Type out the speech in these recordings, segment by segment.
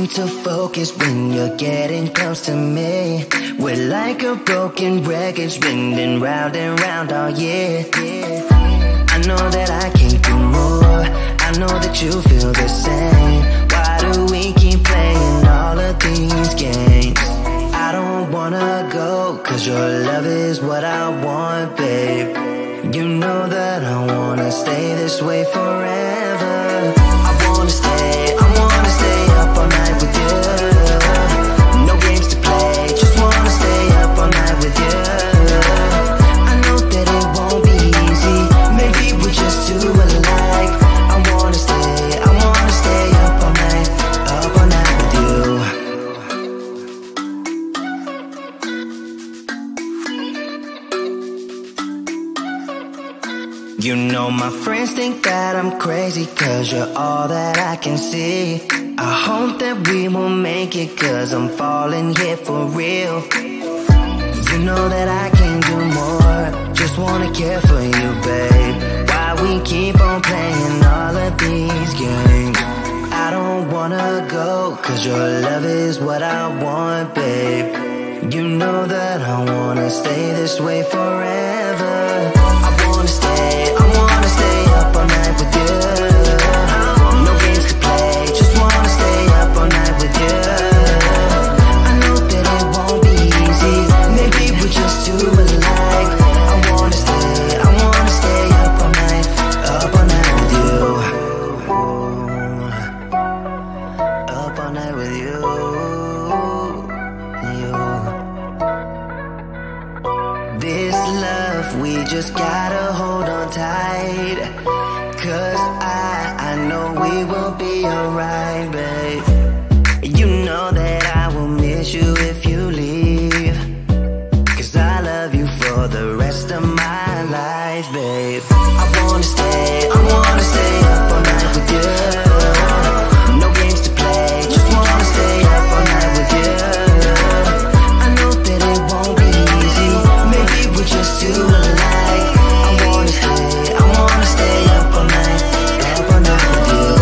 seem to focus when you're getting close to me. We're like a broken record spinning round and round all year. I know that I can't do more, I know that you feel the same. Why do we keep playing all of these games? I don't wanna go, cause your love is what I want, babe. You know that I wanna stay this way forever. I wanna stay up all night with you. No games to play, just wanna stay up all night with you. I know that it won't be easy, maybe we're just too alike. I wanna stay up all night with you. You know my friends think that I'm crazy, cause you're all that I can see. I hope that we will make it, cause I'm falling here for real. You know that I can't do more, just wanna care for you, babe. Why we keep on playing all of these games? I don't wanna go, cause your love is what I want, babe. You know that I wanna stay this way forever. I wanna stay up all night with you. No games to play, just wanna stay up all night with you. I know that it won't be easy, maybe we're just too alike. I wanna stay up all night with you. Up all night with you. This love, we just gotta hold on tight. Cause I know we will be alright, babe. You know that I will miss you if you leave, cause I love you for the rest of my life, babe. I wanna stay up all night with you. No games to play, just wanna stay up all night with you. I know that it won't be easy, maybe we're just too alike. I wanna stay up all night with you.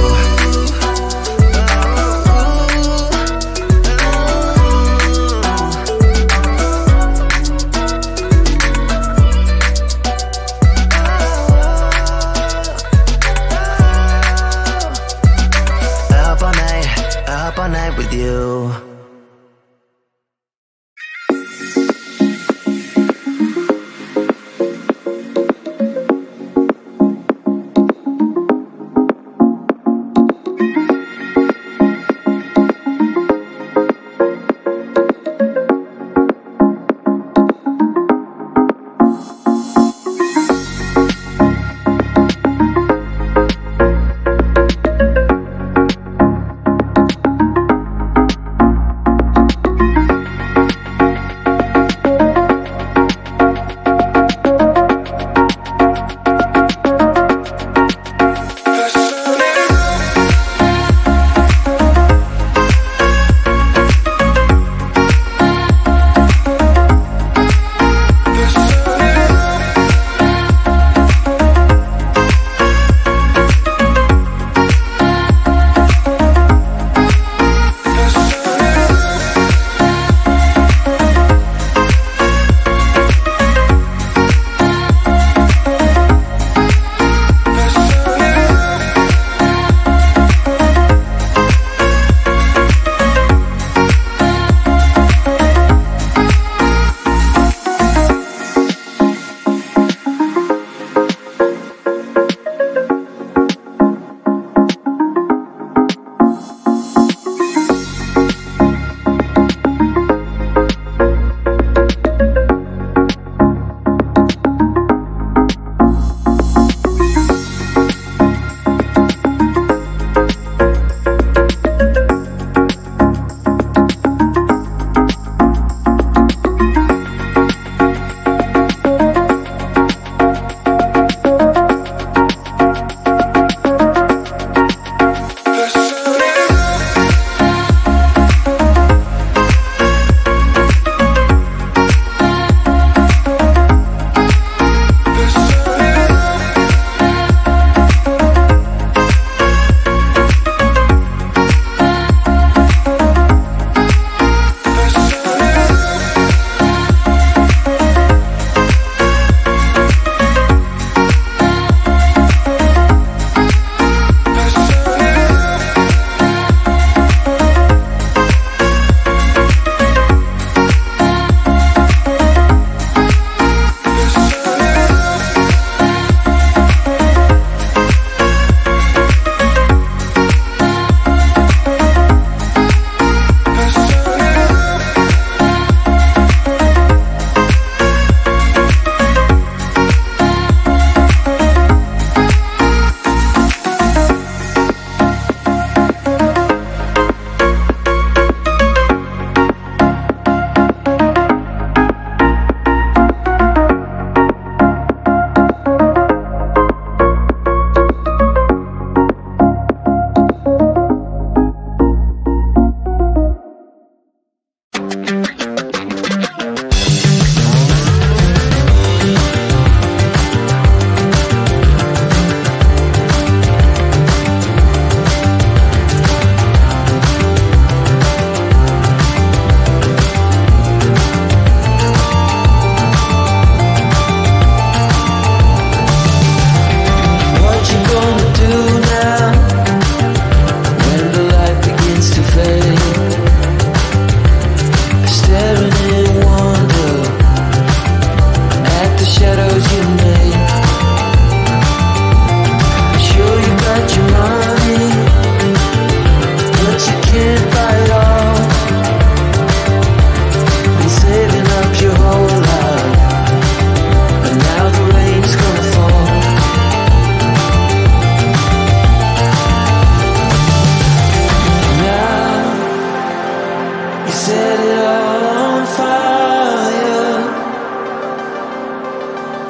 set it all on fire.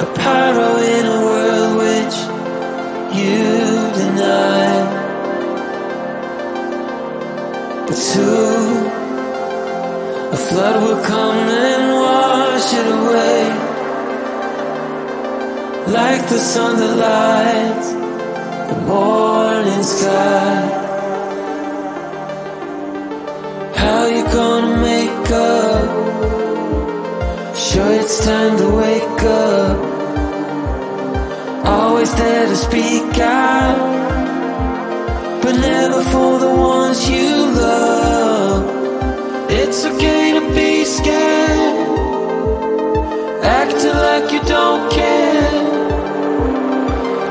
A pyro in a world which you deny. But soon a flood will come and wash it away, like the sun that lights the morning sky. How you gonna make up? Sure it's time to wake up. Always there to speak out, but never for the ones you love. It's okay to be scared, acting like you don't care.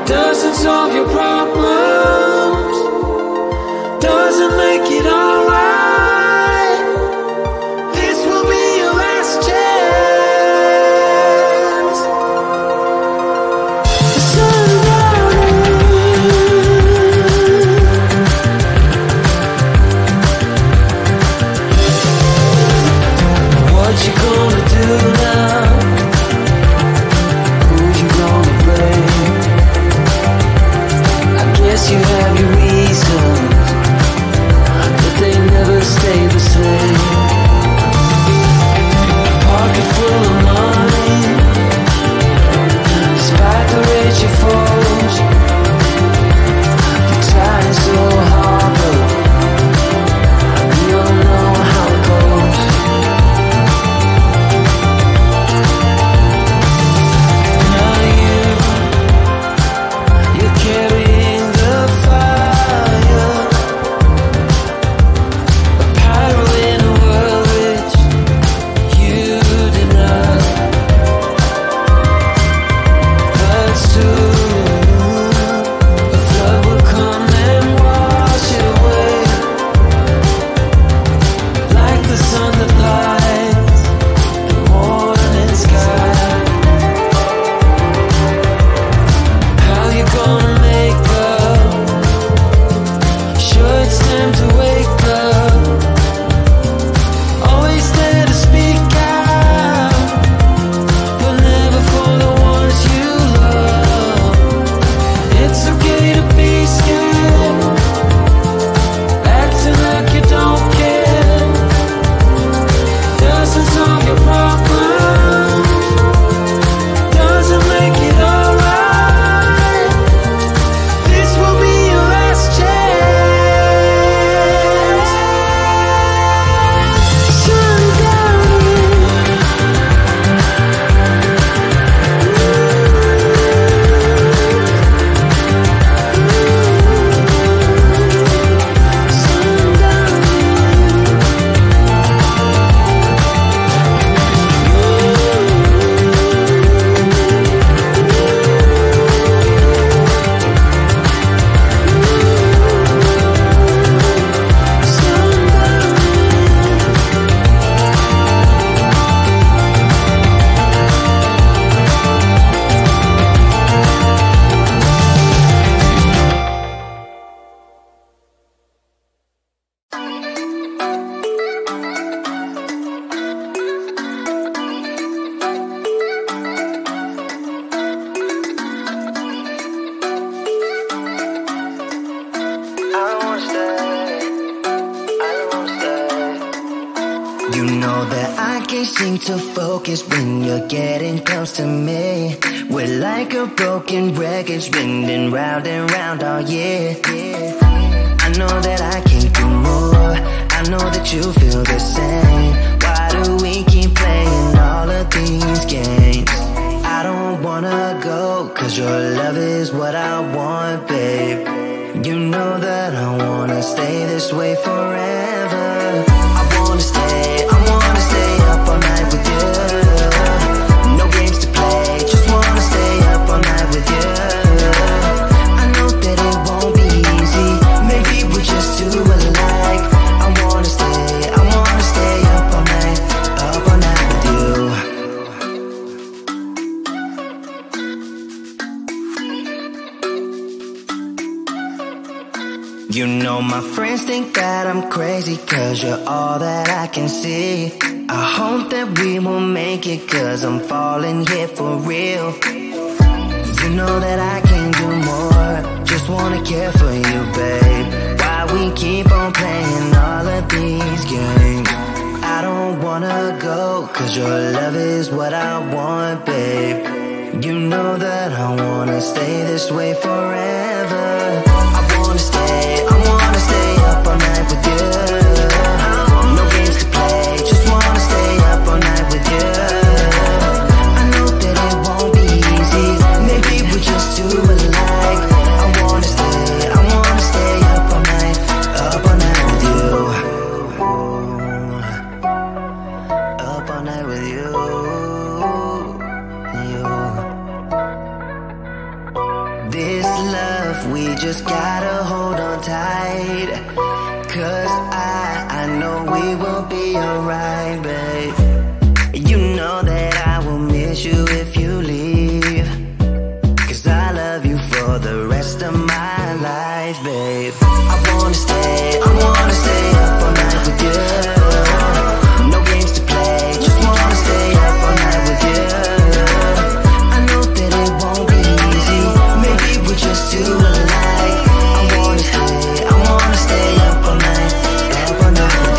Doesn't solve your problems, doesn't make it alright. This will be your last chance. What you gonna do now? Who you gonna blame? I guess you have your reasons, but they never stay the same. Pocket full of money, despite the rage you forge. You're trying so hard, but we all know how it goes. Now you're carrying the fire, a pyro in a world which you deny. But soon a flood will come and wash it away, like the sun that lights the morning sky. How you gonna make up? Sure it's time to wake up. Always there to speak out, but never for the ones you love. It's okay to be scared, acting like you don't care. Doesn't solve your problems, doesn't make it alright. This will be your last chance. Sundown. You know that I can't seem to focus when you're getting close to me. We're like a broken record spinning round and round all year. I know that I can do more, I know that you feel the same. Why do we keep playing all of these games? I don't wanna go, cause your love is what I want, babe. You know that I wanna stay this way forever. I wanna stay up all night with you. No games to play, just wanna stay up all night with you. I know that it won't be easy, maybe we're just too alike. I wanna stay up all night with you. You know All my friends think that I'm crazy, cause you're all that I can see. I hope that we will make it, cause I'm falling here for real. You know that I can do more, just wanna care for you, babe. Why we keep on playing all of these games? I don't wanna go, cause your love is what I want, babe. You know that I wanna stay this way forever. I wanna stay up all night with you. No games to play, just wanna stay up all night with you. I know that it won't be easy, maybe we're just too alike. I wanna stay up all night with you. Up all night with you. This love, we just gotta hold on tight, cause I know we will be alright, babe. You know that I will miss you if you leave, cause I love you for the rest of my life, babe. I wanna stay up all night with you. No games to play, just wanna stay up all night with you. I know that it won't be easy, maybe we're just too alike. I wanna stay up all night with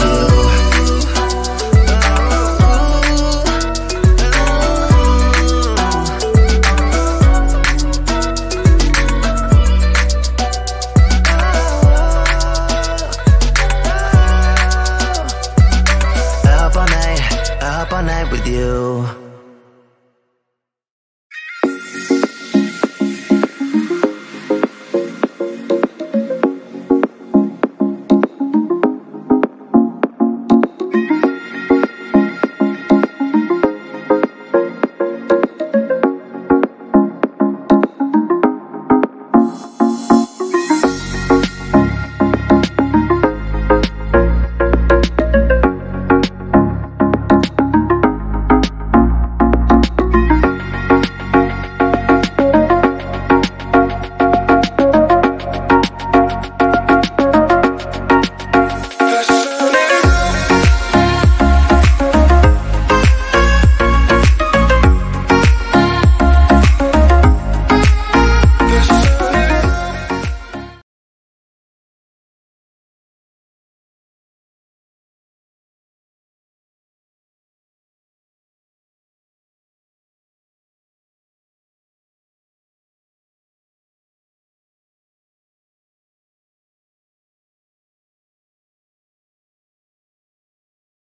you. Up all night with you.